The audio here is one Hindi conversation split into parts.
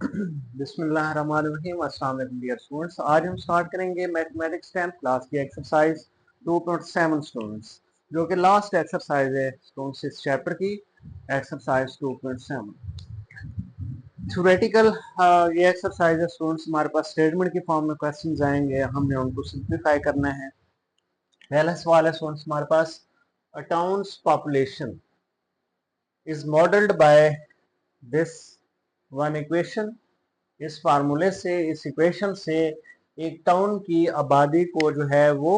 बिस्मिल्लाहिर्रहमानिर्रहीम। अस्सलाम वालेकुम डियर स्टूडेंट्स। आज हम स्टार्ट करेंगे मैथमेटिक्स 10th क्लास की एक्सरसाइज 2.7 स्टूडेंट्स, जो कि लास्ट एक्सरसाइज है स्टूडेंट्स इस चैप्टर की, एक्सरसाइज 2.7 थ्योरेटिकल। ये एक्सरसाइज है स्टूडेंट्स, हमारे पास स्टेटमेंट की फॉर्म में क्वेश्चंस आएंगे, हमने उनको सिंप्लीफाई करना है। पहला सवाल है स्टूडेंट्स हमारे पास, a town's population is modelled by this one equation. इस फार्मूले से, इस इक्वेशन से एक टाउन की आबादी को जो है वो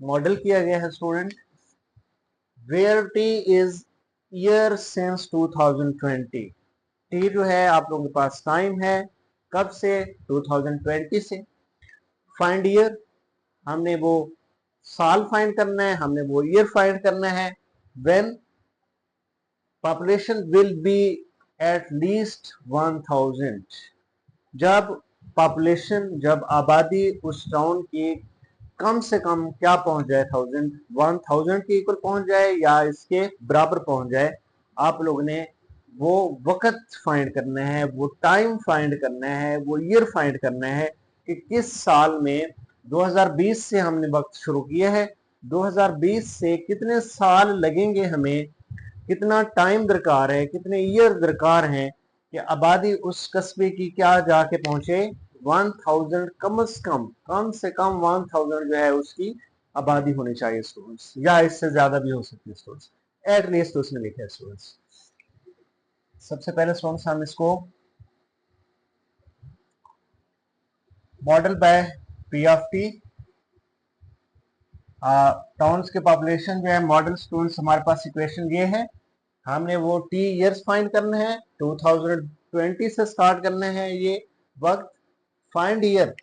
मॉडल किया गया है student. Where t is year since 2020। T जो है आप लोगों के पास टाइम है, कब से? 2020 से। फाइंड ईयर, हमने वो साल फाइंड करना है, हमने वो ईयर फाइंड करना है। When population will be at least 1000, जब पॉपुलेशन, जब आबादी उस टाउन की कम से कम क्या पहुंच जाए, 1000 के इक्वल पहुंच जाए या इसके बराबर पहुंच जाए। आप लोगों ने वो वक्त फाइंड करना है, वो टाइम फाइंड करना है, वो ईयर फाइंड करना है कि किस साल में। 2020 से हमने वक्त शुरू किया है, 2020 से कितने साल लगेंगे हमें, कितना टाइम दरकार है, कितने ईयर दरकार हैं कि आबादी उस कस्बे की क्या जाके पहुंचे, 1000, कम से कम 1000 जो है उसकी आबादी होनी चाहिए स्टूडेंट्स, या इससे ज्यादा भी हो सकती है स्टूडेंट्स, एटलीस्ट उसने लिखा है स्टूडेंट्स। सबसे पहले स्टूडेंट्स हम इसको model by P of T, towns के पॉपुलेशन जो है मॉडल स्टूडेंट्स, हमारे पास इक्वेशन ये है। हमने वो टी ईयर्स फाइंड करना है, 2020 से स्टार्ट करना है ये वक्त। Find year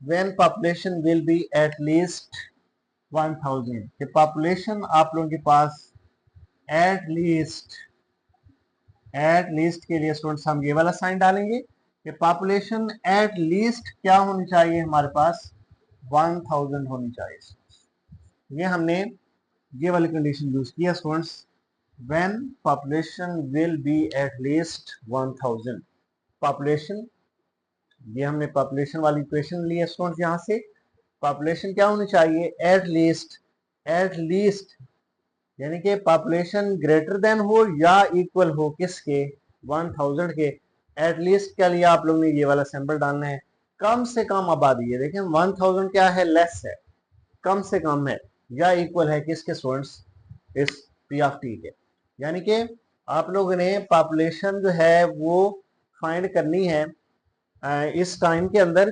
when population will be at least 1000, कि पॉपुलेशन आप लोगों के पास एट लीस्ट के लिए स्टूडेंट्स हम ये वाला साइन डालेंगे कि पॉपुलेशन एट लीस्ट क्या होनी चाहिए, हमारे पास 1000 होनी चाहिए। ये हमने ये वाली कंडीशन यूज किया students, when population will be at least 1000। Population, ये हमने पॉपुलेशन वाली इक्वेशन ली है स्टूडेंट्स, यहाँ से पॉपुलेशन क्या होनी चाहिए, एट लीस्ट यानी कि पॉपुलेशन ग्रेटर देन हो या इक्वल हो किसके, 1000 के। एट लीस्ट क्या लिया आप लोग ने, ये वाला सिंबल डालना है। कम से कम आबादी है, देखें 1000 क्या है, लेस है, कम से कम है, या इक्वल है किसके स्टूडेंट्स, इस पी ऑफ टी के। यानी कि आप लोगों ने पॉपुलेशन जो है वो फाइंड करनी है इस टाइम के अंदर,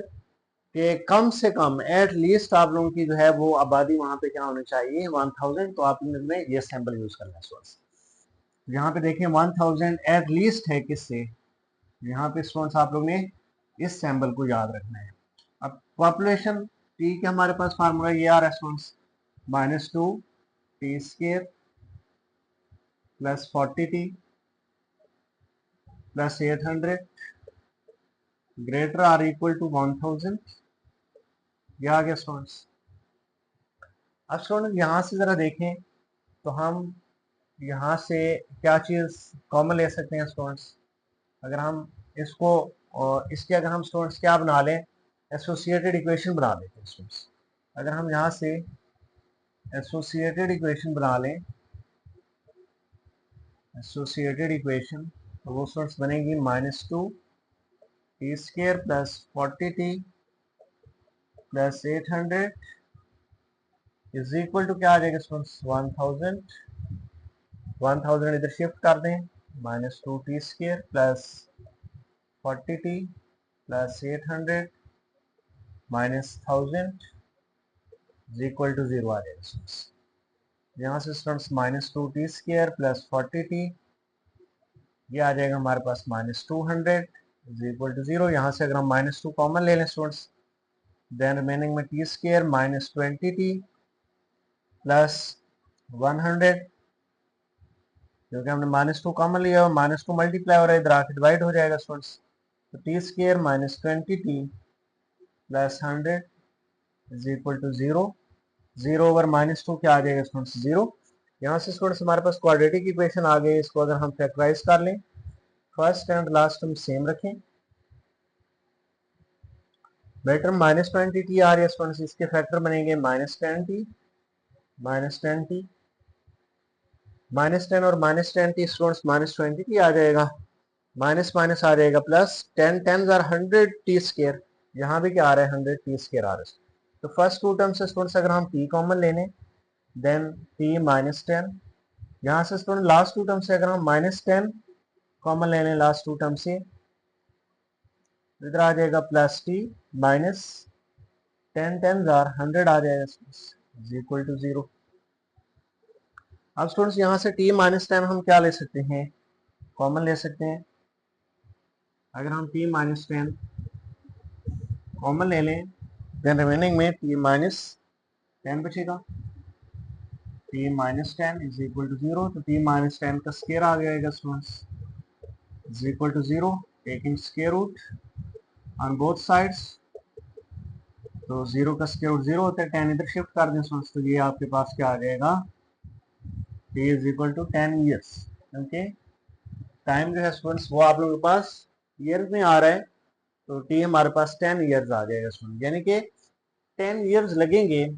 कि कम से कम एट लीस्ट आप लोगों की जो है वो आबादी वहां पे क्या होनी चाहिए, 1000। तो आप लोगों ने ये सैंपल यूज करना है स्टूडेंट्स। यहाँ पे देखें 1000 एट लीस्ट है किससे, यहाँ पे स्टूडेंट्स आप लोग ने इस सैंपल को याद रखना है। अब पॉपुलेशन टी के हमारे पास फार्मूला ये आ रहा है students, -2 t square plus 40t plus 800 greater or equal to 1000। ये आ गया स्टूडेंट्स। अब स्टूडेंट यहाँ से जरा देखें तो हम यहाँ से क्या चीज कॉमन ले सकते हैं स्टूडेंट्स। अगर हम इसको और इसके अगर हम स्टूडेंट्स क्या बना लें, एसोसिएटेड इक्वेशन बना लेते हैं स्टूडेंट्स। अगर हम यहाँ से एसोसिएटेड इक्वेशन बना लें, एसोसिएटेड इक्वेशन, तो वो स्टूडेंट्स बनेगी -2 t square plus 40t plus 800 is equal to क्या आ जाएगा स्टूडेंट्स, 1000 इधर शिफ्ट कर दें, -2 t square plus 40t plus 800 -1000 is equal to 0 आ जाएगा स्टूडेंट्स। यहाँ से students -2 t square plus 40t, ये आ जाएगा हमारे पास -200 इज इक्वल टू 0। यहाँ से अगर हम -2 कॉमन ले लें स्टूडेंट्स, देन रिमेनिंग में टी स्क्वायर -20t प्लस 100, क्योंकि हमने -2 कॉमन लिया और -2 मल्टीप्लाई हो रहा है, इधर आके डिवाइड हो जाएगा स्टूडेंट्स। तो t square -20t plus 100 is equal to 0। 0 over -2 क्या आ जाएगा स्टूडेंट्स, 0। यहाँ से स्टूडेंट्स हमारे पास क्वाड्रेटिक इक्वेशन आ गई। इसको अगर हम फैक्टराइज कर लें, फर्स्ट एंड लास्ट हम सेम रखें, बेटर -20t या स्टूडेंट्स इसके फैक्टर बनेंगे -10t -10t -10 और -10t स्टूडेंट्स -20t आ जाएगा, माइनस माइनस आ जाएगा प्लस 10 10 आर 100t², यहाँ भी क्या आ रहा है 100t² आ रहा है। तो फर्स्ट टू टर्म से स्टूडेंट्स अगर हम t कॉमन ले लें देन t -10, यहाँ से स्टूडेंट लास्ट टू टर्म से अगर हम -10 कॉमन ले लें लास्ट टू टर्म से, इधर आ जाएगा प्लस t माइनस 10 10 आर 100 आ जाएगा इज इक्वल टू 0। अब स्टूडेंट्स यहाँ से t -10 हम क्या ले सकते हैं, कॉमन ले सकते हैं। अगर हम t -10 कॉमन ले लें देन रिमेनिंग में t -10 बचेगा, t -10 इज इक्वल टू 0। तो t -10 का स्क्वायर आ जाएगा students is equal to 0, taking square root on both sides. तो 0 का स्क्वायर रूट 0 होता है, 10 इधर शिफ्ट कर दें स्टूडेंट्स तो ये आपके पास क्या आ जाएगा, t is equal to 10 years. Okay, time जो है स्टूडेंट्स वो आप लोगों के पास ईयर्स में आ रहा है, तो t हमारे पास 10 ईयर्स आ जाएगा स्टूडेंट, यानी कि 10 ईयर्स लगेंगे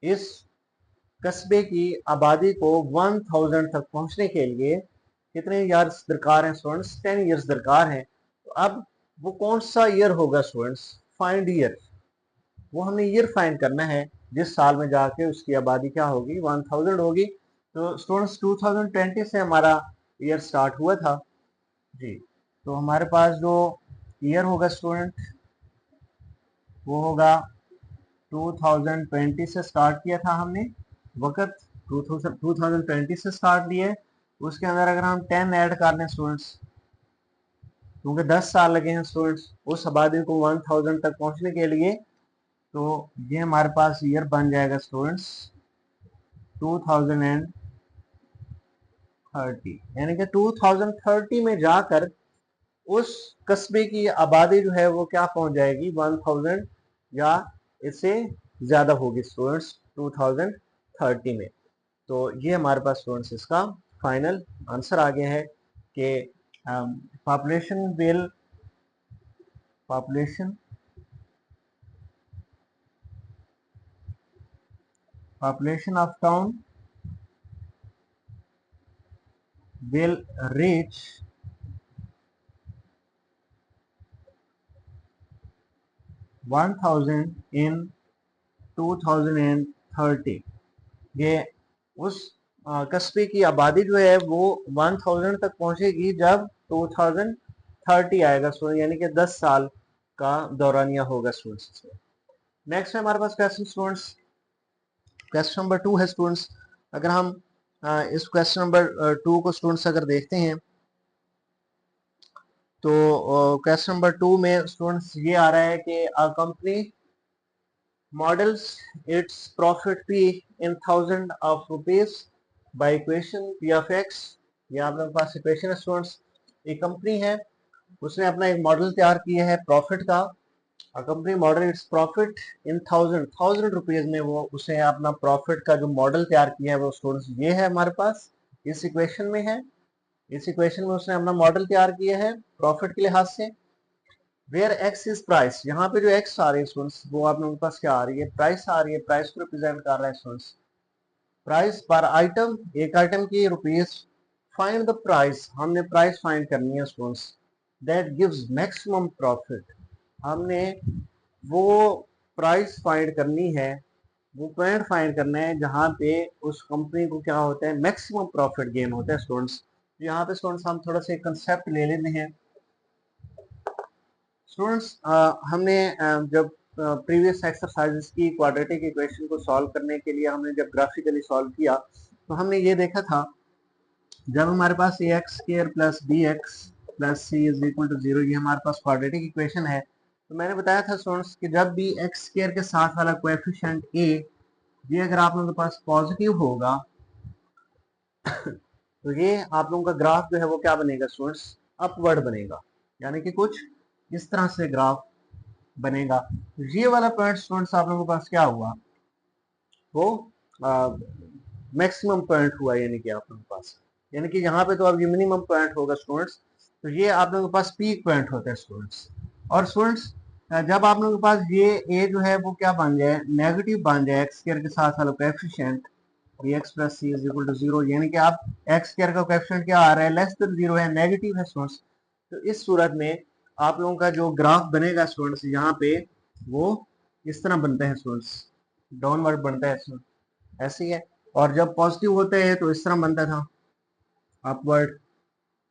इस कस्बे की आबादी को 1000 तक पहुंचने के लिए। कितने ईयर्स दरकार हैं स्टूडेंट्स, 10 ईयर्स दरकार हैं। तो अब वो कौन सा ईयर होगा स्टूडेंट्स, फाइंड ईयर, वो हमें ईयर फाइंड करना है जिस साल में जाके उसकी आबादी क्या होगी 1000 होगी। तो स्टूडेंट्स 2020 से हमारा ईयर स्टार्ट हुआ था जी, तो हमारे पास जो ईयर होगा स्टूडेंट वो होगा 2020 से स्टार्ट किया था हमने, वक्त 2020 से स्टार्ट दिए। उसके अंदर अगर हम 10 ऐड कर लें स्टूडेंट्स, क्योंकि 10 साल लगे हैं स्टूडेंट्स उस आबादी को 1000 तक पहुंचने के लिए, तो ये हमारे पास ईयर बन जाएगा स्टूडेंट्स 2030, यानी कि 2030 में जाकर उस कस्बे की आबादी जो है वो क्या पहुंच जाएगी 1000 या इससे ज़्यादा होगी स्टूडेंट्स 2030 में। तो ये हमारे पास स्टूडेंट्स इसका फाइनल आंसर आ गया है कि population of town will reach 1000 in 2030। ये उस कस्बे की आबादी जो है वो 1000 तक पहुंचेगी जब 2030 आएगा स्टूडेंट, यानी कि 10 साल का दौरानिया होगा स्टूडेंट्स। नेक्स्ट है हमारे पास क्वेश्चन स्टूडेंट्स, क्वेश्चन नंबर 2 है स्टूडेंट्स। अगर हम इस क्वेश्चन नंबर 2 को स्टूडेंट्स अगर देखते हैं तो क्वेश्चन नंबर 2 में स्टूडेंट्स ये आ रहा है कि a company models its profit P in thousand of rupees by equation P of x. ये आप लोगों के पास इक्वेशन है स्टूडेंट्स, एक कंपनी है उसने अपना एक मॉडल तैयार किया है प्रॉफिट का। A company model its profit in thousand rupees में वो उसे अपना प्रॉफिट का जो मॉडल तैयार किया है वो स्टूडेंट्स ये है हमारे पास इस इक्वेशन में है। इस इक्वेशन में उसने अपना मॉडल तैयार किया है प्रॉफिट के लिहाज से। वेयर एक्स इज प्राइस, यहाँ पे जो एक्स आ रही है स्टूडेंट्स वो आप लोगों के पास क्या आ रही है, प्राइस आ रही है, प्राइस को रिप्रेजेंट कर रहा है स्टूडेंट्स। प्राइस पर आइटम, एक आइटम की रुपीज। फाइंड द प्राइस, हमने प्राइस फाइंड करनी है students that gives maximum profit. हमने वो प्राइस फाइंड करनी है, वो पॉइंट फाइंड करना है जहाँ पे उस कंपनी को क्या होता है मैक्सिमम प्रॉफिट गेन होता है स्टूडेंट्स। यहाँ पे स्टूडेंट्स हम थोड़ा सा कंसेप्ट ले लेते हैं स्टूडेंट्स। हमने जब प्रीवियस एक्सरसाइजेस की क्वाड्रेटिक इक्वेशन को सॉल्व करने के लिए हमने जब ग्राफिकली सॉल्व किया तो हमने ये देखा था जब हमारे पास A X square plus B X plus C is equal to 0 ये हमारे पास क्वाड्रेटिक इक्वेशन है, तो मैंने बताया था स्टूडेंट्स कि जब भी एक्स स्क्वायर के साथ वाला कोएफिशिएंट ए ये अगर आप लोगों के पास पॉजिटिव होगा तो ये आप लोगों का ग्राफ जो है वो क्या बनेगा स्टूडेंट्स, अपवर्ड बनेगा, यानी कि कुछ इस तरह से ग्राफ बनेगा। तो ये वाला पॉइंट स्टूडेंट्स आप लोगों के पास क्या हुआ, वो मैक्सिमम पॉइंट हुआ, यानी कि आप लोगों के पास, यानी कि यहाँ पे तो अब ये मिनिमम पॉइंट होगा स्टूडेंट्स। तो ये आप लोगों के पास पीक पॉइंट होता है स्टूडेंट्स। और स्टूडेंट्स जब आप लोगों के पास ये ए जो है वो क्या बन जाए, नेगेटिव बन जाए, एक्स स्क्वायर के साथ वाला coefficient bx plus C is equal to 0, यानी कि आप एक्स स्क्वायर का कोएफिशिएंट क्या आ रहा है, लेस देन 0 है, नेगेटिव है स्टूडेंट्स। तो इस सूरत में आप लोगों का जो ग्राफ बनेगा स्टूडेंट्स, यहाँ पे वो इस तरह बनता है स्टूडेंट्स, डाउनवर्ड बनता है स्टूडेंट्स, ऐसे ही है। और जब पॉजिटिव होते हैं तो इस तरह बनता था, upward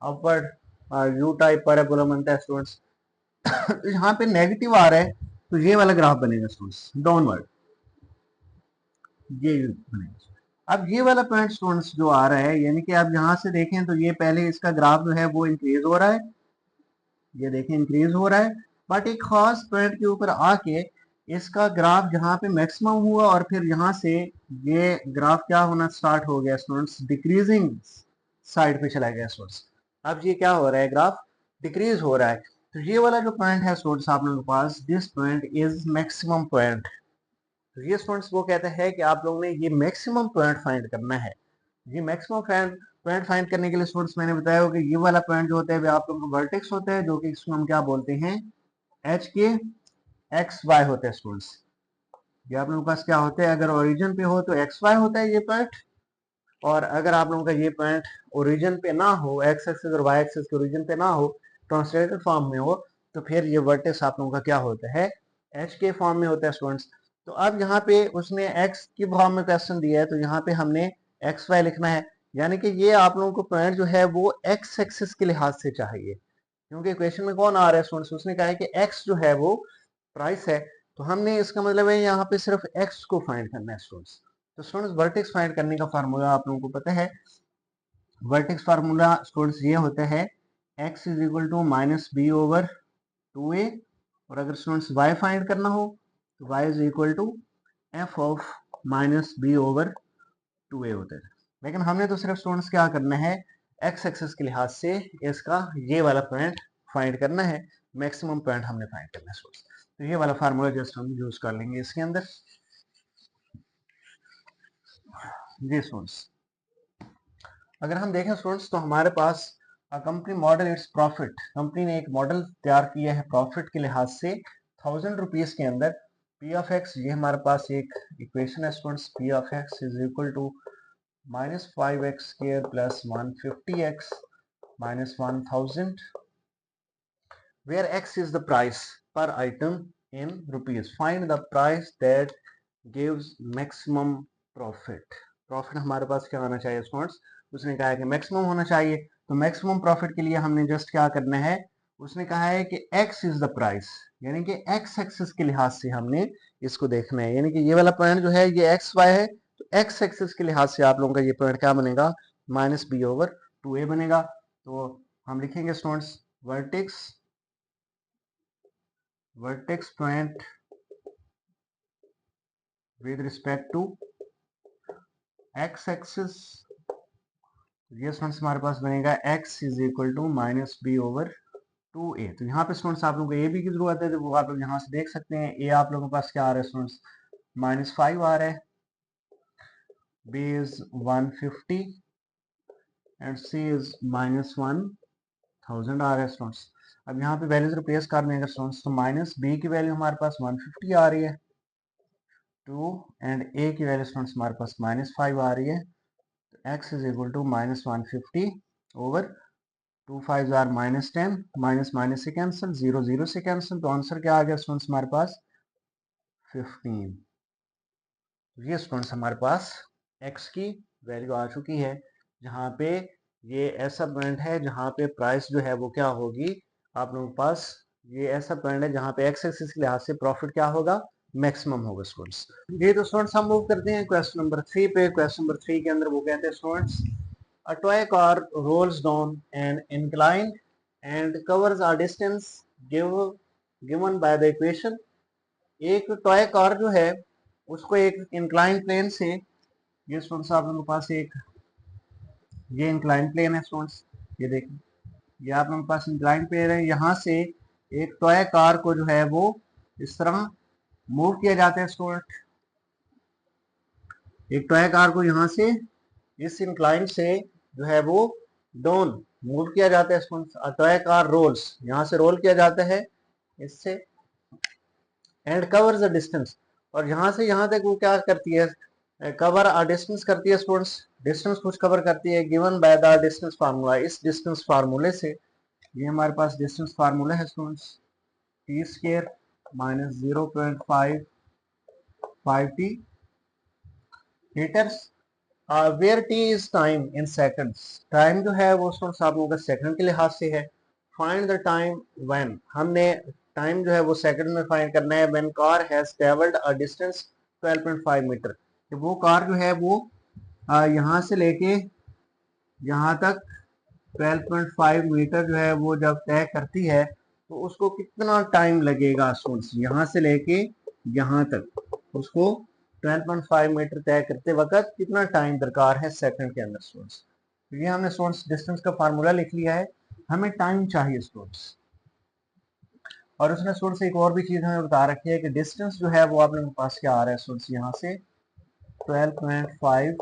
upward you type parabola बनता है स्टूडेंट्स। तो यहाँ पे नेगेटिव आ रहा है तो ये वाला ग्राफ बनेगा स्टूडेंट्स, डाउनवर्ड, ये बनेगा। अब ये वाला पॉइंट स्टूडेंट्स जो आ रहा है, यानी कि आप यहाँ से देखें तो ये पहले इसका ग्राफ जो है वो इंक्रीज हो रहा है, ये देखें इंक्रीज हो रहा है, बट एक खास पॉइंट के ऊपर आके इसका ग्राफ जहाँ पे मैक्सिमम हुआ और फिर यहाँ से ये ग्राफ क्या होना स्टार्ट हो गया स्टूडेंट्स, डिक्रीजिंग साइड पे चला गया स्टूडेंट्स। अब ये क्या हो रहा है, ग्राफ डिक्रीज हो रहा है। तो ये वाला जो पॉइंट है स्टूडेंट्स आप लोगों के पास, this point is maximum point. तो ये स्टूडेंट्स वो कहते हैं कि आप लोगों ने ये मैक्सिमम पॉइंट फाइंड करना है। ये मैक्सिमम पॉइंट फाइंड करने के लिए स्टूडेंट्स मैंने बताया कि ये वाला पॉइंट जो होता है आप लोगों का वर्टेक्स होता है, जो कि इसको हम क्या बोलते हैं, एच के एक्स वाई होते हैं स्टूडेंट्स। ये आप लोगों के पास क्या होता है, अगर ओरिजिन पे हो तो एक्स वाई होता है ये पॉइंट, और अगर आप लोगों का ये पॉइंट ओरिजिन पे ना हो, एक्स एक्सिस और वाई एक्सिस के ओरिजिन पे ना हो, ट्रांसलेटेड फॉर्म में हो, तो फिर ये वर्टेक्स आप लोगों का क्या होता है, एच के फॉर्म में होता है स्टूडेंट्स। तो अब यहाँ पे उसने एक्स की फॉर्म में क्वेश्चन दिया है, तो यहाँ पे हमने एक्स वाई लिखना है, यानी कि ये आप लोगों को पॉइंट जो है वो एक्स एक्सिस के लिहाज से चाहिए, क्योंकि क्वेश्चन में कौन आ रहा है स्टूडेंट्स, उसने कहा है कि एक्स जो है वो प्राइस है, तो हमने इसका मतलब है यहाँ पे सिर्फ एक्स को फाइंड करना है स्टूडेंट्स। तो स्टूडेंट्स वर्टेक्स फाइंड करने का फार्मूला आप लोगों को पता है, वर्टेक्स फार्मूला स्टूडेंट्स ये होता है x is equal to minus b over 2a, और अगर स्टूडेंट्स y फाइंड करना हो तो y is equal to f of minus b over 2a होता है। लेकिन हमने तो सिर्फ स्टूडेंट्स क्या करना है, x एक्सिस के लिहाज से इसका ये वाला पॉइंट फाइंड करना है, मैक्सिमम पॉइंट हमने फाइंड करना है स्टूडेंट्स। तो ये वाला फार्मूला जस्ट हम यूज कर लेंगे इसके अंदर। जी स्टूडेंट्स, अगर हम देखें स्टूडेंट्स तो हमारे पास company model its profit, company ने एक मॉडल तैयार किया है प्रॉफिट के लिहाज से 1000 रुपीज के अंदर। पी ऑफ एक्स, ये हमारे पास एक इक्वेशन है students, p of x is equal to minus 5x square plus 150x minus 1000, where x is the price per item in rupees, find the price that gives maximum profit। Profit हमारे पास क्या होना चाहिए स्टूडेंट्स, उसने कहा है कि मैक्सिमम होना चाहिए। तो मैक्सिमम प्रॉफिट के लिए हमने जस्ट क्या करना है, उसने कहा है कि x इज द प्राइस, यानी कि x एक्सिस के लिहाज से हमने इसको देखना है, यानी कि ये वाला पॉइंट जो है ये x y है, तो x एक्सिस के लिहाज से आप लोगों का ये पॉइंट क्या बनेगा, माइनस बी ओवर 2a बनेगा। तो हम लिखेंगे students vertex point with respect to x axis, ये स्टूडेंट्स हमारे पास बनेगा x is equal to minus b over 2a। तो यहाँ पे स्टूडेंट्स आप लोगों को ए बी की जरूरत है, तो वो आप लोग यहाँ से देख सकते हैं, ए आप लोगों के पास क्या आ रहा है स्टूडेंट्स, माइनस 5 आ रहा है, b is 150 and c is minus 1000 आ रहा है स्टूडेंट्स। अब यहाँ पे वैल्यूज रिप्लेस कर देंगे स्टूडेंट्स, तो माइनस b की वैल्यू हमारे पास 150 आ रही है, 2 एंड a की वैल्यू स्टूडेंट्स हमारे पास माइनस 5 आ रही है, x is equal to minus 150 over 2 5 or minus 10, minus minus से कैंसिल, 0 0 से कैंसिल, तो आंसर क्या आ गया स्टूडेंट्स हमारे पास 15। ये स्टूडेंट्स हमारे पास x की वैल्यू आ चुकी है, जहाँ पे ये ऐसा पॉइंट है जहाँ पे प्राइस जो है वो क्या होगी, आप लोगों के पास ये ऐसा पॉइंट है जहाँ पे x एक्सिस के लिहाज से प्रॉफिट क्या होगा, मैक्सिमम होगा स्टूडेंट्स। ये तो स्टूडेंट्स हम मूव करते हैं क्वेश्चन नंबर 3 पे। क्वेश्चन नंबर 3 के अंदर वो कहते हैं students, a toy car rolls down an incline and covers a distance given by the equation। एक टॉय कार जो है उसको एक इंक्लाइन प्लेन से, ये स्टूडेंट्स आप लोगों के पास एक ये इंक्लाइन प्लेन है स्टूडेंट्स, ये देखें, ये आप लोगों के पास इंक्लाइन प्लेन है, यहाँ से एक टॉय कार को जो है वो इस तरह मूव किया जाता है स्टूडेंट। एक टॉय कार को यहाँ से इस इंक्लाइन से जो है वो डाउन मूव किया जाता है स्टूडेंट्स। टॉय कार रोल्स, यहाँ से रोल किया जाता है इससे, एंड कवर्स द डिस्टेंस, और यहाँ से यहाँ तक वो क्या करती है, कवर अ डिस्टेंस करती है स्टूडेंट्स, डिस्टेंस कुछ कवर करती है given by the distance formula. इस डिस्टेंस फार्मूले से, ये हमारे पास डिस्टेंस फार्मूला है students, t square minus 0.55 t meters, where t is time in seconds, time जो है वो स्टूडेंट्स आप लोगों का सेकंड के लिहाज से है। फाइंड द टाइम व्हेन, हमने टाइम जो है वो सेकंड में फाइंड करना है। When car has travelled a distance 12.5 meter, कि वो कार जो है वो यहाँ से लेके यहाँ तक 12.5 मीटर जो है वो जब तय करती है तो उसको कितना टाइम लगेगा स्टूडेंट्स, यहाँ से लेके यहाँ तक उसको 12.5 मीटर तय करते वक्त कितना टाइम दरकार है सेकंड के अंदर स्टूडेंट्स। तो ये हमने स्टूडेंट्स डिस्टेंस का फार्मूला लिख लिया है, हमें टाइम चाहिए स्टूडेंट्स। और उसने स्टूडेंट्स एक और भी चीज हमें बता रखी है कि डिस्टेंस जो है वो आप लोगों के पास क्या आ रहा है स्टूडेंट्स, यहाँ से 12.5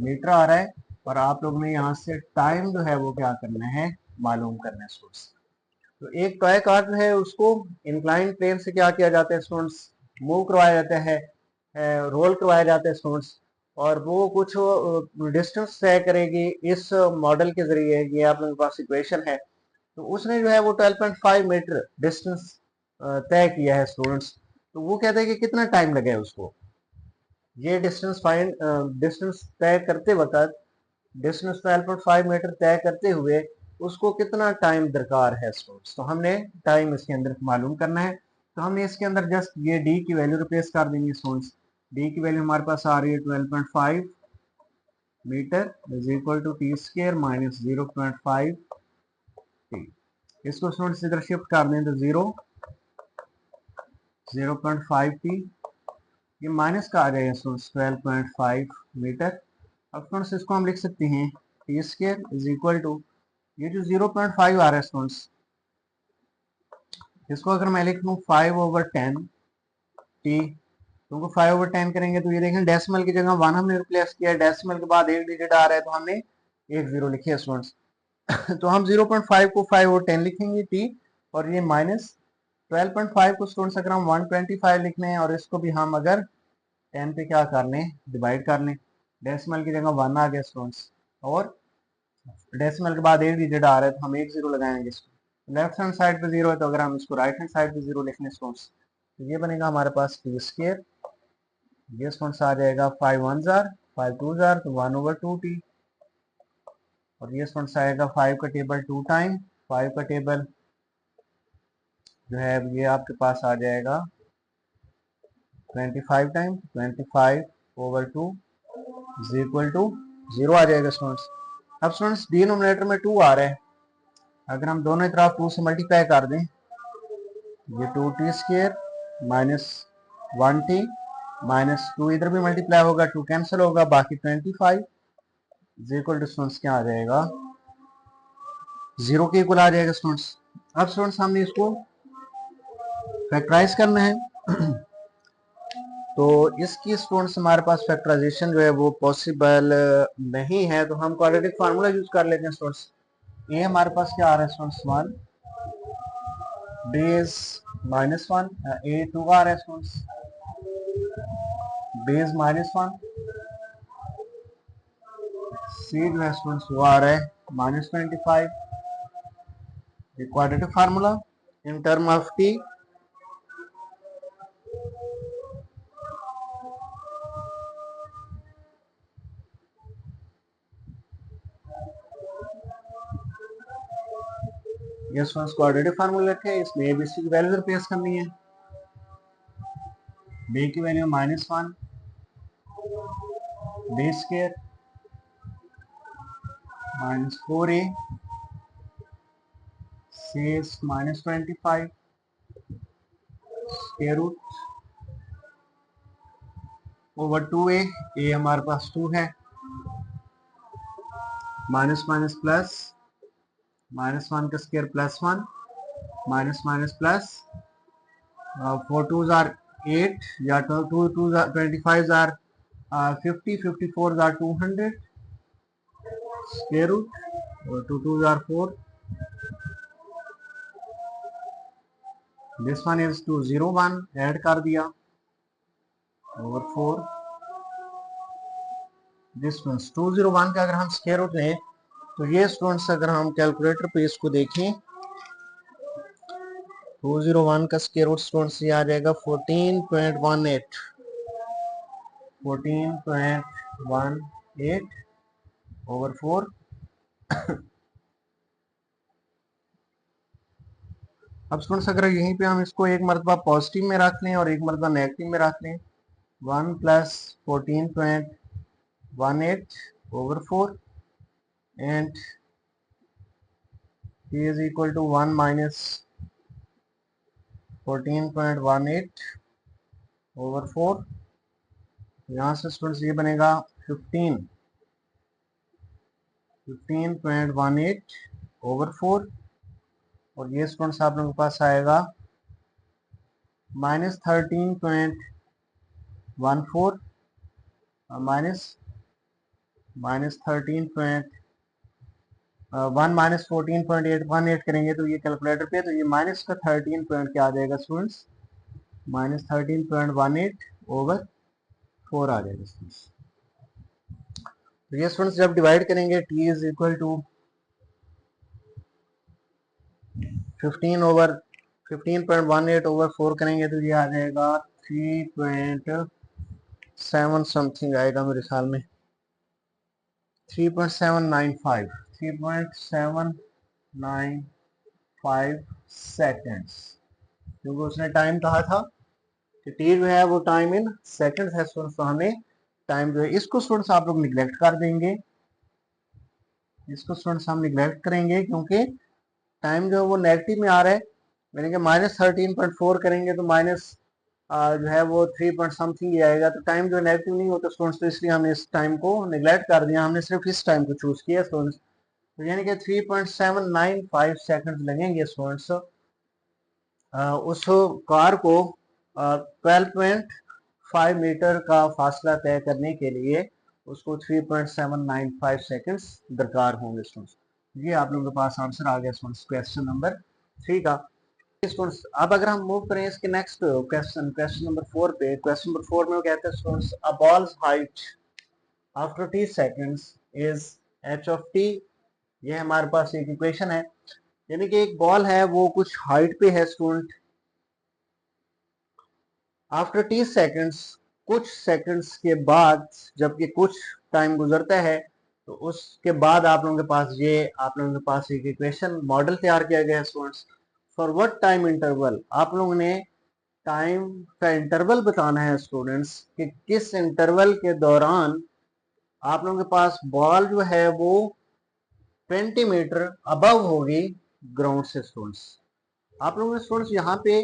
मीटर आ रहा है, और आप लोग ने यहाँ से टाइम जो है वो क्या करना है, मालूम करना है स्टूडेंट्स। तो एक टॉय कार जो है उसको इंक्लाइन प्लेन से क्या किया जाता है स्टूडेंट्स, मूव करवाया जाता है, रोल करवाया जाता है स्टूडेंट्स, और वो कुछ डिस्टेंस तय करेगी इस मॉडल के जरिए। ये आप लोगों के पास इक्वेशन है, तो उसने जो है वो 12.5 मीटर डिस्टेंस तय किया है स्टूडेंट्स। तो वो कहते हैं कि कितना टाइम लगे उसको ये डिस्टेंस तय करते वक्त, डिस्टेंस 12.5 मीटर तय करते हुए उसको कितना टाइम दरकार है स्टूडेंट्स। तो हमने टाइम इसके अंदर मालूम करना है, तो हमने इसके अंदर जस्ट ये डी की वैल्यू रिप्लेस कर देंगे स्टूडेंट्स। डी की वैल्यू हमारे पास आ रही है 12.5 meter is equal to t square minus 0.5 t. इसको स्टूडेंट्स इधर शिफ्ट कर दें तो 0.5 टी, ये माइनस का आ जाएगा स्टूडेंट्स 12.5 मीटर। अब स्टूडेंट्स इसको हम लिख सकते हैं t square is equal to, ये जो 0.5 आ रहा है स्टूडेंट्स, इसको अगर मैं लिख लूँ 5/10 टी, क्योंकि 5/10 करेंगे तो ये देखें डेसिमल की जगह 1 हमने रिप्लेस किया है, डेसिमल के बाद एक डिजिट आ रहा है तो हमने एक जीरो लिखी है स्टूडेंट्स। तो हम 0.5 को 5/10 लिखेंगे टी, और ये माइनस 12.5 को स्टूडेंट्स अगर हम 125 लिखने हैं, और इसको भी हम अगर 10 पे क्या कर लें, डिवाइड कर लें, डेसिमल की जगह 1 आ गया स्टूडेंट्स, और डेसिमल के बाद एक डिजिट आ रहा है तो हम एक जीरो लगाएंगे इसको। लेफ्ट हैंड साइड पे जीरो है तो अगर हम इसको राइट हैंड साइड पे जीरो लिखने स्टूडेंट्स, तो ये बनेगा हमारे पास टी स्क्वायर, ये स्टूडेंट्स आ जाएगा 5 1 जार 5 2 जार तो 1/2 टी, और ये स्टूडेंट्स आएगा 5 का टेबल 2 टाइम, 5 का टेबल जो है ये आपके पास आ जाएगा 25 टाइम, 25/2 इज इक्वल टू 0 आ जाएगा स्टूडेंट्स। अब स्टूडेंट्स डिनोमिनेटर में 2 आ रहा है, अगर हम दोनों तरफ 2 से मल्टीप्लाई कर दें, ये 2t square minus 1t minus 2 इधर भी मल्टीप्लाई होगा, 2 कैंसिल होगा, बाकी 25 इज इक्वल टू स्टूडेंट्स क्या आ जाएगा, 0 के इक्वल आ जाएगा स्टूडेंट्स। अब स्टूडेंट्स हमने इसको फैक्टराइज करना है तो इसकी स्टूडेंट्स हमारे पास फैक्टराइजेशन जो है वो पॉसिबल नहीं है, तो हम क्वाड्रेटिक फार्मूला यूज कर लेते हैं स्टूडेंट्स। ये हमारे पास क्या आ रहा है स्टूडेंट्स 1 बेस -1, ए 2 आ रहा है स्टूडेंट्स, बेस -1, सी जो है स्टूडेंट्स वो आ रहा है -25। ये quadratic formula in term of T, ये स्टूडेंट्स क्वाड्रेटिक फार्मूला रखे, इसमें एबीसी की वैल्यू रिप्लेस करनी है। बी की value -1 b square -4a c is -25 square root over 2a, a हमारे पास 2 है, माइनस माइनस प्लस, -1 का स्क्वायर +1, माइनस माइनस प्लस, 4 2 जार 8 या 2 2 25 जार 50, 54 जार 200 स्क्वायर रूट, और 2 2 jar 4, this one is 201 add कर दिया ओवर 4। दिस वन 201 का अगर हम स्क्वायर रूट लें तो ये स्टूडेंट्स अगर हम कैलकुलेटर पे इसको देखें 201 का स्क्वायर रूट स्टूडेंट्स ये आ जाएगा 14.18 ओवर 4। अब स्टूडेंट्स अगर यहीं पे हम इसको एक मरतबा पॉजिटिव में रख लें और एक मरतबा नेगेटिव में रख लें 1 plus 14.18 over 4 and t is equal to 1 minus 14.18 over 4। यहाँ से स्टूडेंट्स ये बनेगा 15.18 ओवर 4 और ये स्टूडेंट्स आप लोगों के पास आएगा -13.14 माइनस 14.18 करेंगे तो ये कैलकुलेटर पे तो ये माइनस का 13 पॉइंट क्या आ जाएगा स्टूडेंट्स -13.18 ओवर 4 आ जाएगा स्टूडेंट्स। तो ये स्टूडेंट्स जब डिवाइड करेंगे t is equal to 15.18 over 4 करेंगे तो ये आ जाएगा 3.7 समथिंग आएगा मेरे ख्याल में 3.795 सेकेंड्स, क्योंकि उसने टाइम कहा था कि टी जो है वो टाइम इन सेकेंड्स है स्टूडेंट्स। तो हमें टाइम जो है इसको स्टूडेंट्स आप लोग निगलेक्ट कर देंगे, इसको स्टूडेंट्स हम निगलेक्ट करेंगे क्योंकि टाइम जो है वो नेगेटिव में आ रहा है, यानी कि -13.4 करेंगे तो माइनस जो है वो 3 पॉइंट समथिंग ही आएगा। तो टाइम जो नेगेटिव नहीं होता स्टूडेंट्स, तो इसलिए हमने इस टाइम को निगलेक्ट कर दिया, हमने सिर्फ इस टाइम को चूज किया स्टूडेंट्स। तो यानी कि 3.795 सेकंड्स लगेंगे स्टूडेंट्स उस कार को 12.5 मीटर का फासला तय करने के लिए उसको 3.795 सेकंड्स दरकार होंगे स्टूडेंट्स। ये आप लोगों के पास आंसर आ गया स्टूडेंट्स क्वेश्चन नंबर 3 का। स्टूडेंट्स अब अगर हम मूव करें इसके नेक्स्ट क्वेश्चन नंबर 4 पे, क्वेश्चन नंबर 4 में वो कहते हैं students a balls height after t seconds is h of t। ये हमारे पास एक इक्वेशन है, यानी कि एक बॉल है वो कुछ हाइट पे है स्टूडेंट, आफ्टर टी सेकंड्स कुछ सेकंड्स के बाद जबकि कुछ टाइम गुजरता है तो उसके बाद आप लोगों के पास एक इक्वेशन मॉडल तैयार किया गया है students. For what time interval, आप लोगों ने टाइम का इंटरवल बताना है स्टूडेंट्स कि किस इंटरवल के दौरान आप लोगों के पास बॉल जो है वो 20 मीटर अबव होगी ग्राउंड से स्टूडेंट्स। आप लोगों ने स्टूडेंट्स यहाँ पे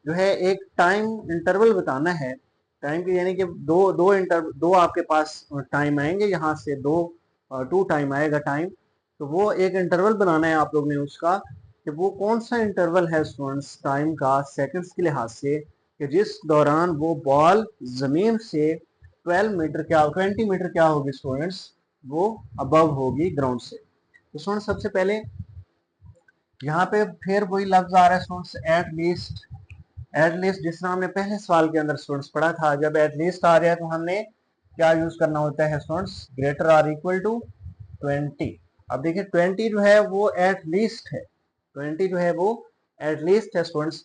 जो है एक टाइम इंटरवल बताना है, टाइम की यानी कि दो आपके पास टाइम आएंगे, यहाँ से टू टाइम आएगा टाइम, तो वो एक इंटरवल बनाना है आप लोग ने उसका कि वो कौन सा इंटरवल है स्टूडेंट्स टाइम का सेकंड्स के लिहाज से कि जिस दौरान वो बॉल जमीन से 20 मीटर क्या होगी स्टूडेंट्स, वो अबव होगी ग्राउंड से। तो स्टूडेंट्स सबसे पहले यहाँ पे फिर वही लफ्ज आ रहा है स्टूडेंट्स एटलीस्ट जिस तरह हमने पहले सवाल के अंदर स्टूडेंट्स पढ़ा था, जब एटलीस्ट आ रहा है तो हमने क्या यूज करना होता है students, greater or equal to 20। अब देखिए 20 जो है वो एटलीस्ट है, 20 जो है वो एटलीस्ट है स्टूडेंट्स,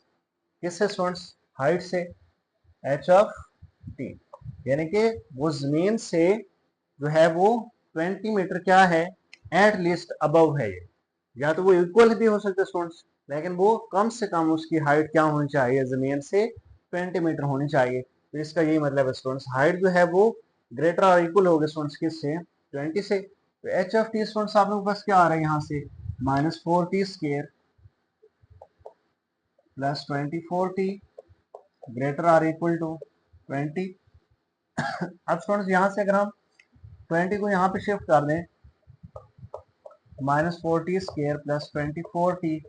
किससे स्टूडेंट्स, हाइट से, एच ऑफ टी, यानी कि वो जमीन से जो है वो 20 मीटर क्या है, एटलीस्ट अबव है। ये या तो वो इक्वल भी हो सकता है स्टूडेंट्स, लेकिन वो कम से कम उसकी हाइट क्या होनी चाहिए, जमीन से 20 मीटर होनी चाहिए। तो इसका यही मतलब है स्टूडेंट्स, हाइट जो है वो ग्रेटर और इक्वल होगी स्टूडेंट्स किससे, 20 से। तो एच ऑफ टी स्टूडेंट्स आप लोगों के पास क्या आ रहा है यहाँ से, -4t square plus 24t greater or equal to 20। अब स्टूडेंट्स यहाँ से अगर हम 20 को यहाँ पे शिफ्ट कर दें, -4t स्क्वायर प्लस 24t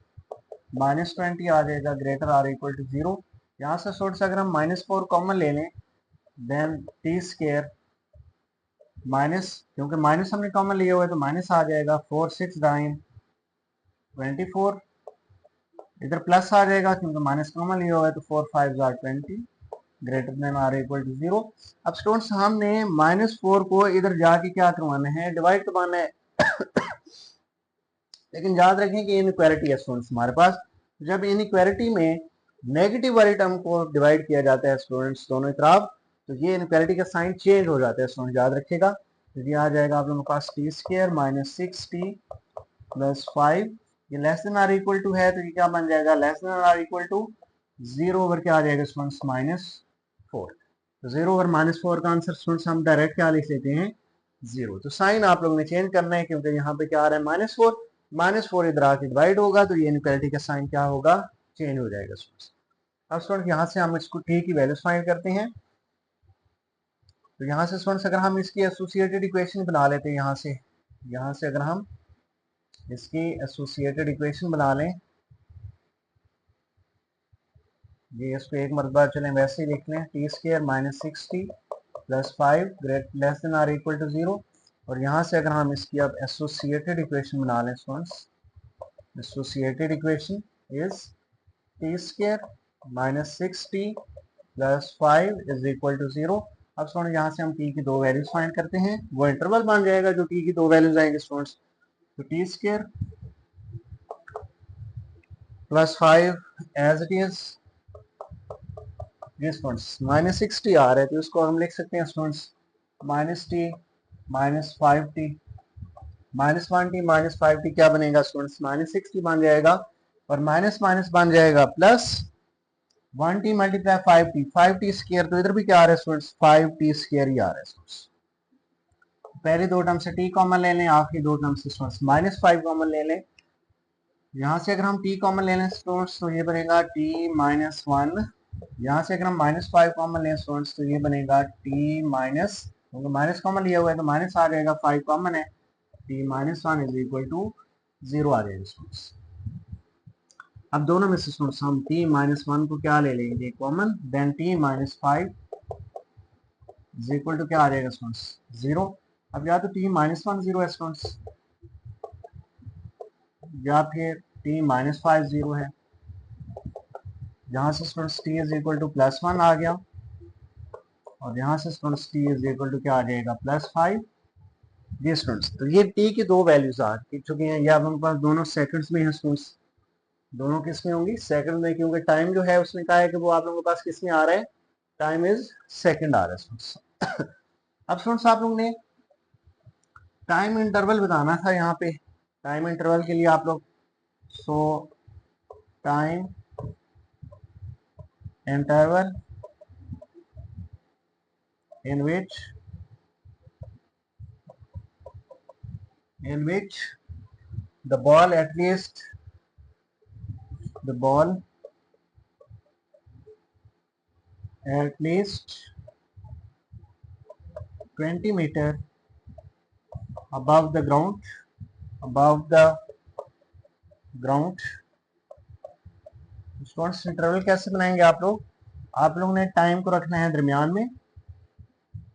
-20 आ जाएगा ग्रेटर आर इक्वल टू 0। यहाँ से सोर्स अगर हम -4 कॉमन ले लें देन टी स्क्वायर माइनस, क्योंकि माइनस हमने कॉमन लिया हुआ है तो माइनस आ जाएगा 4 6 9 24 इधर प्लस आ जाएगा क्योंकि माइनस कॉमन लिया हुआ है, तो 4 5 are 20 greater than or equal to 0। अब स्टूडेंट्स हमने -4 को इधर जाके क्या करवाना है, डिवाइड करवाना है। लेकिन याद रखें कि इनइक्वालिटी है स्टूडेंट्स हमारे पास। जब इनइक्वालिटी में नेगेटिव वाली टर्म को डिवाइड किया जाता है स्टूडेंट्स दोनों तरफ, तो ये इनइक्वालिटी का साइन चेंज हो जाता है स्टूडेंट, याद रखिएगा। तो ये आ जाएगा आप लोगों के पास T square minus 6t plus 5, ये less than or equal to है, तो ये क्या बन जाएगा, less than or equal to 0 over क्या आ जाएगा स्टूडेंट्स, -4। तो 0 ओवर -4 का आंसर स्टूडेंट्स हम डायरेक्ट क्या लिख लेते हैं, 0। तो साइन आप लोगों ने चेंज करना है क्योंकि यहाँ पे क्या आ रहा है, -4 इधर आके डिवाइड होगा, तो ये इनइक्वालिटी का साइन क्या होगा, चेंज हो जाएगा स्टूडेंट्स। अब स्टूडेंट यहाँ से हम इसको टी की वैल्यूज फाइंड करते हैं। तो यहाँ से स्टूडेंट्स अगर हम इसकी एसोसिएटेड इक्वेशन बना लेते हैं, यहाँ से अगर हम इसकी एसोसिएटेड इक्वेशन बना लें, ये इसको एक मरतबा चलें वैसे ही लिख लें, t square minus 6t plus 5 great less than or equal to 0। और यहाँ से अगर हम इसकी अब एसोसिएटेड इक्वेशन बना लें students, associated equation is t square minus 6t plus 5 is equal to 0। अब स्टूडेंट यहाँ से हम t की दो वैल्यूज फाइंड करते हैं, वो इंटरवल बन जाएगा जो t की दो वैल्यूज आएंगे स्टूडेंट्स। तो t square plus 5 as it is, ये स्टूडेंट्स -6t आ रहा है, तो इसको हम लिख सकते हैं students -t -5t -1t -5t क्या बनेगा स्टूडेंट्स, -6t बन जाएगा, और माइनस माइनस बन जाएगा plus 1t multiply 5t square, तो इधर भी क्या आ रहा है स्टूडेंट्स, 5t स्क्वायर ही आ रहा है स्टूडेंट्स। पहले दो टर्म से t कॉमन ले लें, आखिरी दो टर्म से स्टूडेंट्स -5 कॉमन ले लें। यहाँ से अगर हम t कॉमन ले लें स्टूडेंट्स तो ये बनेगा t -1, यहाँ से अगर हम -5 कॉमन लें स्टूडेंट्स तो ये बनेगा t माइनस, क्योंकि माइनस कॉमन लिया हुआ है तो माइनस आ जाएगा, 5 कॉमन है, t -1 इज इक्वल टू 0 आ जाएगा स्टूडेंट्स। अब दोनों में से स्टूडेंट्स हम t -1 को क्या ले लेंगे common, then t -5 is equal to क्या आ जाएगा स्टूडेंट्स, 0। अब या तो t -1 0 है स्टूडेंट्स, या फिर t -5 0 है। यहाँ से students t is equal to +1 आ गया, और यहाँ से students t is equal to क्या आ जाएगा, +5। ये स्टूडेंट्स तो ये t की दो वैल्यूज आ चुकी हैं, ये अब हमारे पास दोनों सेकंड्स में है स्टूडेंट्स, दोनों किस में होंगी, सेकंड में, क्योंकि टाइम जो है उसने कहा है कि वो आप लोगों के पास किस में आ रहा है, टाइम इज सेकंड आ रहा है स्टूडेंट्स। अब स्टूडेंट्स आप लोगों ने टाइम इंटरवल बताना था, यहाँ पे टाइम इंटरवल के लिए आप लोग, सो time interval in which the ball at least 20 meter above the ground। Students interval कैसे बनाएंगे आप लोग ने टाइम को रखना है दरमियान में,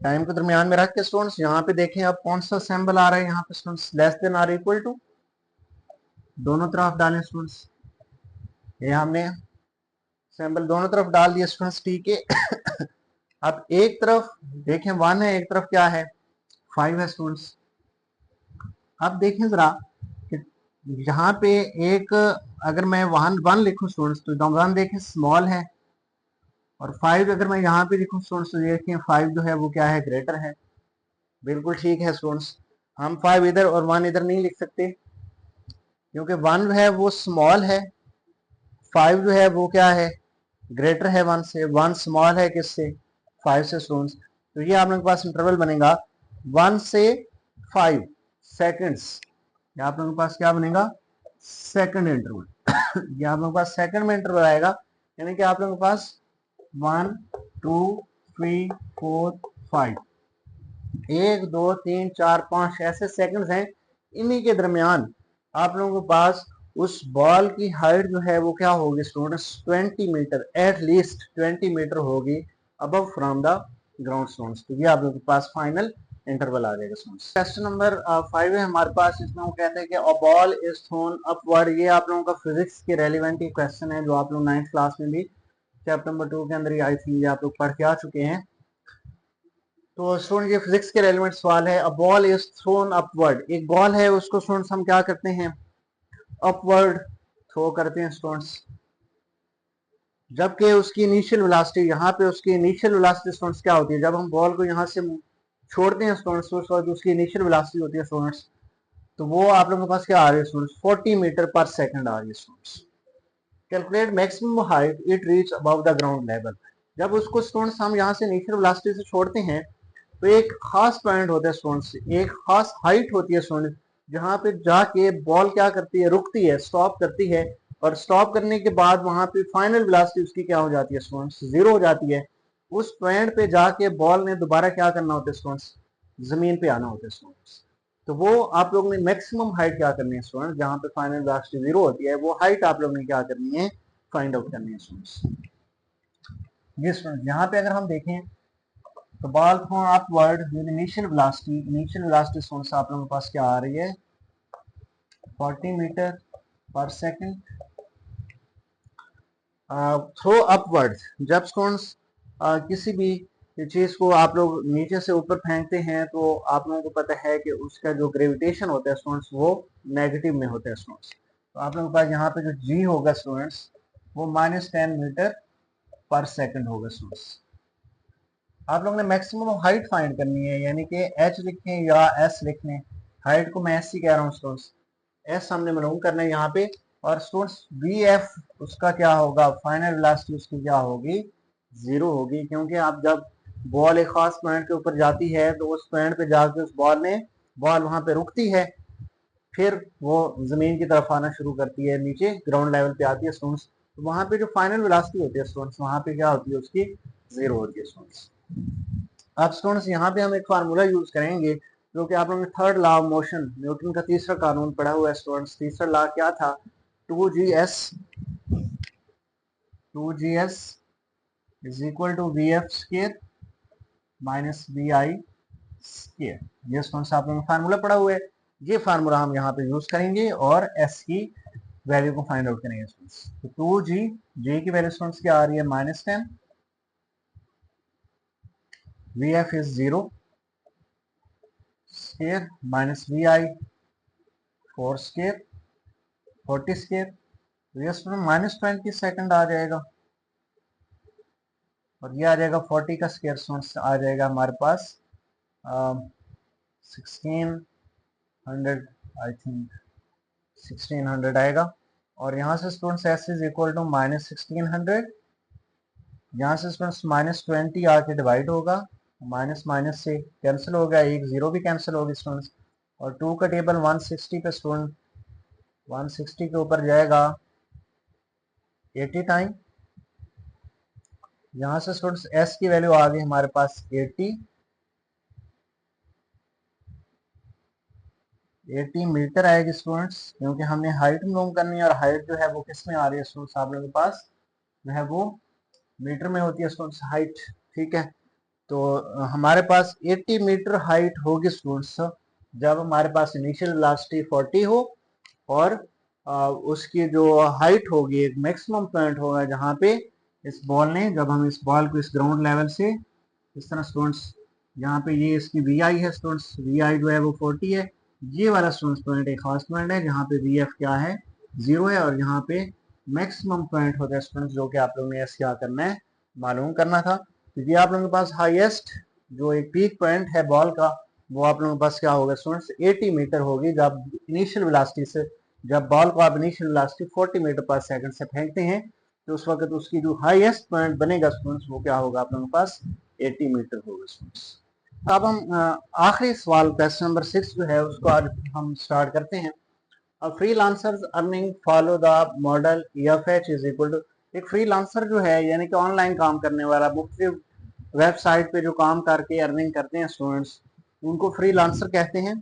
टाइम को दरमियान में रख के स्टूडेंट्स यहाँ पे देखें अब कौन सा सिंबल आ रहा है, यहाँ पे students less than or equal to, दोनों तरफ डालें स्टूडेंट्स, ये हमने सिंबल दोनों तरफ डाल दिया स्टूडेंट्स टी के। अब एक तरफ देखें 1 है, एक तरफ क्या है 5 है स्टूडेंट्स। अब देखें जरा कि यहाँ पे एक, अगर मैं 1 लिखूं स्टूडेंट्स तो 1 देखें स्मॉल है, और 5 अगर मैं यहाँ पे लिखूं स्टूडेंट्स तो देखें 5 जो है वो क्या है, ग्रेटर है। बिल्कुल ठीक है स्टूडेंट्स, हम 5 इधर और 1 इधर नहीं लिख सकते, क्योंकि 1 है वो स्मॉल है, 5 जो है वो क्या है, ग्रेटर है 1 से, 1 स्मॉल है किससे, 5 से स्टूडेंट्स। तो ये आप लोगों के पास इंटरवल बनेगा 1 से 5 सेकंड्स, ये आप लोगों के पास क्या बनेगा, सेकंड इंटरवल। ये आप लोगों के पास सेकंड में इंटरवल आएगा, यानी कि आप लोगों के पास 1 2 3 4 5 1 2 3 4 5 ऐसे सेकंड्स हैं, इन्हीं के दरमियान आप लोगों के पास उस बॉल की हाइट जो है वो क्या होगी स्टूडेंट्स, 20 मीटर, एटलीस्ट 20 मीटर होगी above from the ground students. तो ये आप लोगों के पास फाइनल इंटरवल आ जाएगा स्टूडेंट्स। क्वेश्चन नंबर 5 है हमारे पास, इसमें वो कहते हैं कि a ball is throne upward. ये आप लोगों का फिजिक्स के रेलिवेंट क्वेश्चन है जो आप लोग 9th क्लास में भी चैप्टर नंबर 2 के अंदर ही आई थी, आप लोग पढ़ के आ चुके हैं। तो स्टूडेंट ये फिजिक्स के रेलिवेंट सवाल है। A ball is throne upward, एक बॉल है उसको स्टूडेंट्स हम क्या करते हैं, अपवर्ड थ्रो करते हैं स्टूडेंट्स, जबकि उसकी इनिशियल वेलोसिटी, यहाँ पे उसकी इनिशियल वेलोसिटी स्टूडेंट्स क्या होती है, जब हम बॉल को यहाँ से छोड़ते हैं स्टूडेंट्स उस वक्त उसकी इनिशियल वेलोसिटी होती है स्टूडेंट्स, तो वो आप लोगों के पास क्या आ रही है स्टूडेंट्स, 40 मीटर पर सेकंड आ रही है students. Calculate maximum height it reach above the ground level. जब उसको स्टूडेंट्स हम यहाँ से इनिशियल वेलोसिटी से छोड़ते हैं तो एक खास पॉइंट होता है स्टूडेंट्स, एक खास हाइट होती है स्टूडेंट्स, जहाँ पे जाके बॉल क्या करती है, रुकती है, स्टॉप करती है, और स्टॉप करने के बाद वहां पे फाइनल वेलोसिटी उसकी क्या हो जाती है स्टूडेंट्स, 0 हो जाती है। उस पॉइंट पे जाके बॉल ने दोबारा क्या करना होता है स्टूडेंट्स, जमीन पे आना होता है स्टूडेंट्स। तो वो आप लोगों ने मैक्सिमम हाइट क्या करनी है स्टूडेंट्स, जहाँ पे फाइनल वेलोसिटी 0 होती है, वो हाइट आप लोगों ने क्या करनी है, फाइंड आउट करनी है स्टूडेंट्स। ये स्टूडेंट्स यहाँ पे अगर हम देखें तो ball throne upward with initial velocity students आप लोगों के पास क्या आ रही है, 40 मीटर पर सेकंड। थ्रो अपवर्ड, जब स्टूडेंट्स किसी भी चीज को आप लोग नीचे से ऊपर फेंकते हैं तो आप लोगों को पता है कि उसका जो ग्रेविटेशन होता है स्टूडेंट्स वो नेगेटिव में होता है स्टूडेंट्स। तो आप लोगों के पास यहाँ पे जो जी होगा स्टूडेंट्स वो -10 मीटर पर सेकंड होगा स्टूडेंट्स। आप लोगों ने मैक्सिमम हाइट फाइंड करनी है, यानी कि एच लिखें या एस लिख लें, हाइट को मैं एस ही कह रहा हूँ स्टूडेंट्स, एस हमने मालूम करना है यहाँ पे। और स्टूडेंट्स वी एफ उसका क्या होगा, फाइनल वेलोसिटी उसकी क्या होगी, 0 होगी, क्योंकि आप जब बॉल एक खास पॉइंट के ऊपर जाती है तो उस पॉइंट पे जाके उस बॉल वहां पे रुकती है, फिर वो जमीन की तरफ आना शुरू करती है, नीचे ग्राउंड लेवल पे आती है स्टूडेंट्स, तो वहां पे जो फाइनल वेलोसिटी होती है स्टूडेंट्स वहां पे क्या होती है, उसकी 0 होती है स्टूडेंट्स। अब स्टूडेंट्स यहाँ पे हम एक फार्मूला यूज करेंगे जो कि आप लोगों ने third law of motion, Newton का तीसरा कानून पढ़ा हुआ है स्टूडेंट्स। तीसरा लॉ क्या था, 2gs is equal to v f square minus v i square. ये स्टूडेंट्स आप लोगों ने फार्मूला पढ़ा हुआ है, ये फार्मूला हम यहाँ पे यूज करेंगे और एस की वैल्यू को फाइंड आउट करेंगे स्टूडेंट्स। तो 2g की वैल्यू स्टूडेंट्स क्या आ रही है, -10, v f is 0 square minus v i 4 square 40 square, तो ये -20 सेकंड आ जाएगा, और ये आ जाएगा 40 का स्केयर स्टूडेंट्स आ जाएगा हमारे पास 1600, आई थिंक 1600 आएगा। और यहाँ से students s is equal to -1600, यहाँ से स्टूडेंट्स -20 आके डिवाइड होगा, माइनस माइनस से कैंसिल हो गया, एक 0 भी कैंसिल होगी स्टूडेंट्स, और 2 का टेबल 160 पे स्टूडेंट 160 के ऊपर जाएगा 80 टाइम। यहाँ से स्टूडेंट्स एस की वैल्यू आ गई हमारे पास 80 मीटर आएगी स्टूडेंट्स, क्योंकि हमने हाइट मालूम करनी है, और हाइट जो है वो किस में आ रही है स्टूडेंट्स, आप लोगों के पास जो है वो मीटर में होती है स्टूडेंट्स हाइट, ठीक है। तो हमारे पास 80 मीटर हाइट होगी स्टूडेंट्स जब हमारे पास इनिशियल वेलोसिटी 40 हो, और उसकी जो हाइट होगी एक मैक्सिमम पॉइंट होगा जहाँ पे इस बॉल ने, जब हम इस बॉल को इस ग्राउंड लेवल से इस तरह स्टूडेंट्स, यहाँ पे ये इसकी वी आई है स्टूडेंट्स, वी आई जो है वो 40 है, ये वाला स्टूडेंट्स पॉइंट एक खास पॉइंट है जहाँ पे वी एफ क्या है, 0 है, और यहाँ पे मैक्सिमम पॉइंट होता है स्टूडेंट्स जो कि आप लोगों ने क्या करना है, मालूम करना था। क्योंकि आप लोगों के पास हाईएस्ट जो एक पीक पॉइंट है बॉल का, वो आप लोगों के पास क्या होगा स्टूडेंट्स, 80 मीटर होगी, जब इनिशियल वेलोसिटी से, जब बॉल को आप इनिशियल वेलोसिटी 40 मीटर पर सेकंड से फेंकते हैं, तो उस वक्त उसकी जो हाईएस्ट पॉइंट बनेगा स्टूडेंट्स वो क्या होगा, आप लोगों के पास 80 मीटर होगा स्टूडेंट्स। अब हम आखिरी सवाल क्वेश्चन नंबर 6 जो है उसको आज हम स्टार्ट करते हैं। Freelancers earning follow the model EFH is equal to, एक फ्रीलांसर जो है यानी कि ऑनलाइन काम करने वाला, मुख्तलिफ वेबसाइट पे जो काम करके अर्निंग करते हैं स्टूडेंट्स, उनको फ्रीलांसर कहते हैं।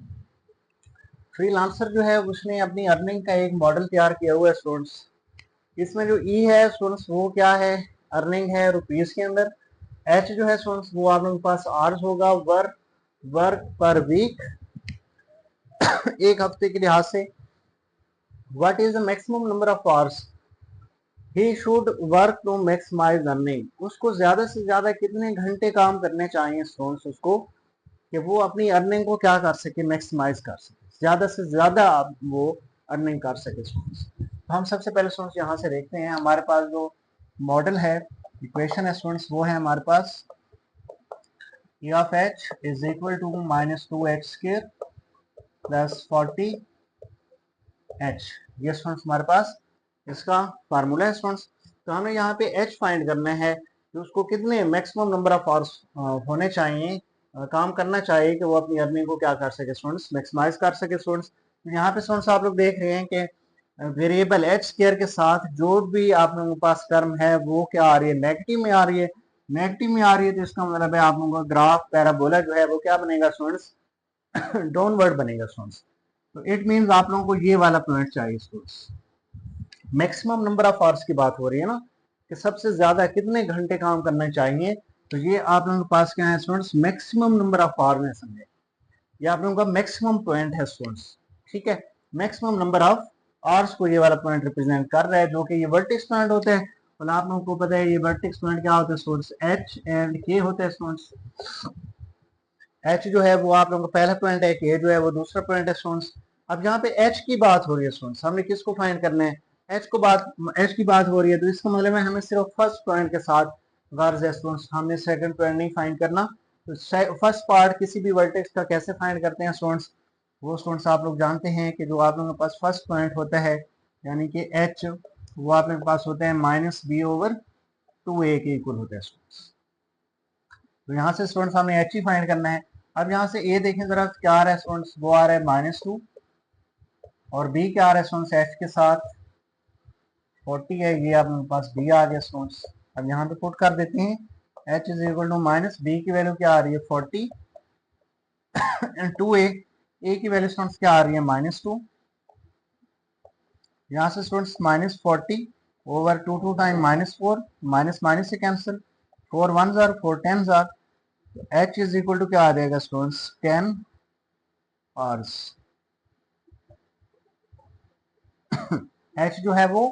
फ्रीलांसर जो है उसने अपनी अर्निंग का एक मॉडल तैयार किया हुआ है स्टूडेंट्स। इसमें जो ई है स्टूडेंट्स वो क्या है, अर्निंग है रुपीज के अंदर। एच जो है स्टूडेंट्स वो आप लोगों के पास आवर्स होगा, वर्क वर्क पर वीक, एक हफ्ते के लिहाज से। What is the maximum number of hours he should work to maximize earning, उसको ज्यादा से ज्यादा कितने घंटे काम करने चाहिए स्टूडेंट्स उसको, कि वो अपनी अर्निंग को क्या कर सके, मैक्सिमाइज कर सके, ज्यादा से ज्यादा वो अर्निंग कर सके स्टूडेंट्स। तो हम सबसे पहले स्टूडेंट्स यहाँ से देखते हैं, हमारे पास जो मॉडल है, इक्वेशन है स्टूडेंट्स, वो है हमारे पास E of h is equal to minus 2h square plus 40h, ये स्टूडेंट्स हमारे पास इसका फार्मूला है स्टूडेंट्स। तो हमें यहाँ पे h फाइंड करना है कि उसको कितने मैक्सिमम नंबर ऑफ आवर्स होने चाहिए, काम करना चाहिए कि वो अपनी अर्निंग को क्या कर सके स्टूडेंट्स, मैक्सिमाइज कर सके स्टूडेंट्स। तो यहाँ पे स्टूडेंट्स आप लोग देख रहे हैं कि वेरिएबल एच स्क्वायर के साथ जो भी आप लोगों के पास टर्म है वो क्या आ रही है, नेगेटिव में आ रही है। नेगेटिव में आ रही है तो इसका मतलब है आप लोगों का ग्राफ पैराबोला जो है वो क्या बनेगा स्टूडेंट्स, डाउनवर्ड बनेगा स्टूडेंट्स। तो इट मींस आप लोगों को ये वाला पॉइंट चाहिए students. Maximum number of hours की बात हो रही है ना, कि सबसे ज्यादा कितने घंटे काम करना चाहिए। तो ये आप लोगों के पास क्या है students, maximum number of hour में समझे, ये आप लोगों का मैक्सिमम पॉइंट है स्टूडेंट्स। ठीक है, मैक्सिमम नंबर ऑफ आवर्स को ये वाला पॉइंट रिप्रेजेंट कर रहा है, जो कि ये वर्टेक्स पॉइंट होते हैं। और आप लोगों को पता है ये वर्टेक्स पॉइंट क्या होता है स्टूडेंट्स, एच एंड के होते हैं स्टूडेंट्स। एच जो है वो आप लोगों का पहला पॉइंट है, के जो है वो दूसरा पॉइंट है स्टूडेंट्स। अब यहाँ पे एच की बात हो रही है स्टूडेंट्स, हमने किसको फाइंड करना है, एच की बात हो रही है, तो इसका मतलब है हमें सिर्फ फर्स्ट पॉइंट के साथ गर्ज है स्टूडेंट्स, हमने सेकंड पॉइंट नहीं फाइंड करना। तो फर्स्ट पार्ट किसी भी वर्टेक्स का कैसे फाइंड करते हैं स्टूडेंट्स, वो स्टूडेंट्स आप लोग जानते हैं कि जो आप लोगों के पास फर्स्ट पॉइंट होता है यानी कि एच, वो आप लोगों के पास होता है माइनस बी ओवर 2a के इक्वल होता है स्टूडेंट्स। तो यहाँ से स्टूडेंट्स हमें एच ही फाइंड करना है। अब यहाँ से ए देखें जरा क्या आ रहा है स्टूडेंट्स, वो आ रहा है -2, और बी क्या आ रहा है स्टूडेंट्स, एच के साथ 40 है, ये आप लोगों के पास बी आ गया स्टूडेंट्स। अब यहाँ पे पुट कर देते हैं, h is equal to minus b की वैल्यू क्या आ रही है 40 एंड 2a, ए की वैल्यू स्टूडेंट्स क्या आ रही है -2। यहाँ से students -40 over 2 time -4, minus minus से cancel, 4 1s are 4 10s are, H is equal to क्या आ जाएगा स्टूडेंट्स 10 आवर्स। एच जो है वो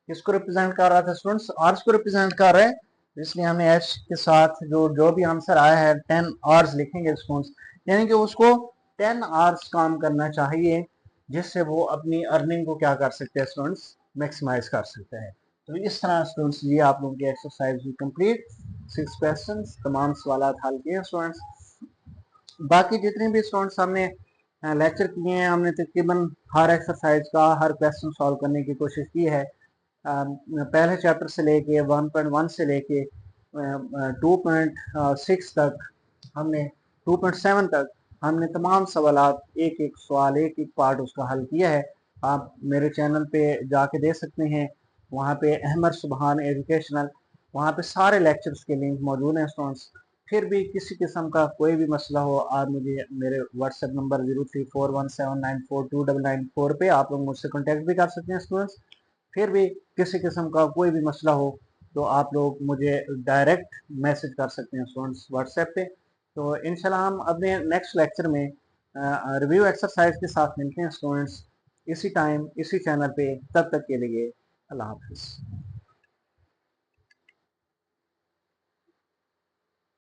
किसको रिप्रेजेंट कर रहा था स्टूडेंट्स, आवर्स को रिप्रेजेंट कर रहा है, इसलिए हमें एच के साथ जो भी आंसर आया है 10 आवर्स लिखेंगे स्टूडेंट्स, यानी कि उसको 10 आवर्स काम करना चाहिए, जिससे वो अपनी अर्निंग को क्या कर सकते हैं स्टूडेंट्स, मैक्सिमाइज कर सकते हैं। तो इस तरह स्टूडेंट्स ये आप लोगों की एक्सरसाइज भी कंप्लीट, 6 क्वेश्चंस तमाम सवाल हल किए स्टूडेंट्स। बाकी जितने भी स्टूडेंट्स हमने लेक्चर किए हैं, हमने तकरीबन हर एक्सरसाइज का हर क्वेश्चन सॉल्व करने की कोशिश की है। पहले चैप्टर से लेके 1.1 से लेके 2.6 तक, हमने 2.7 तक हमने तमाम सवालात, एक एक सवाल एक एक पार्ट उसका हल किया है। आप मेरे चैनल पे जाके देख सकते हैं, वहाँ पे अहमद सुबहान एजुकेशनल, वहाँ पे सारे लेक्चर्स के लिंक मौजूद हैं स्टूडेंट्स। फिर भी किसी किस्म का कोई भी मसला हो, आप मुझे मेरे व्हाट्सएप नंबर 0341794299 पे आप लोग मुझसे कॉन्टेक्ट भी कर सकते हैं स्टूडेंट्स। फिर भी किसी किस्म का कोई भी मसला हो तो आप लोग मुझे डायरेक्ट मैसेज कर सकते हैं स्टूडेंट्स व्हाट्सएप पे। तो इंशाल्लाह हम अपने नेक्स्ट लेक्चर में रिव्यू एक्सरसाइज के साथ मिलते हैं स्टूडेंट्स, इसी टाइम इसी चैनल पे। तब तक के लिए अल्लाह हाफिज़।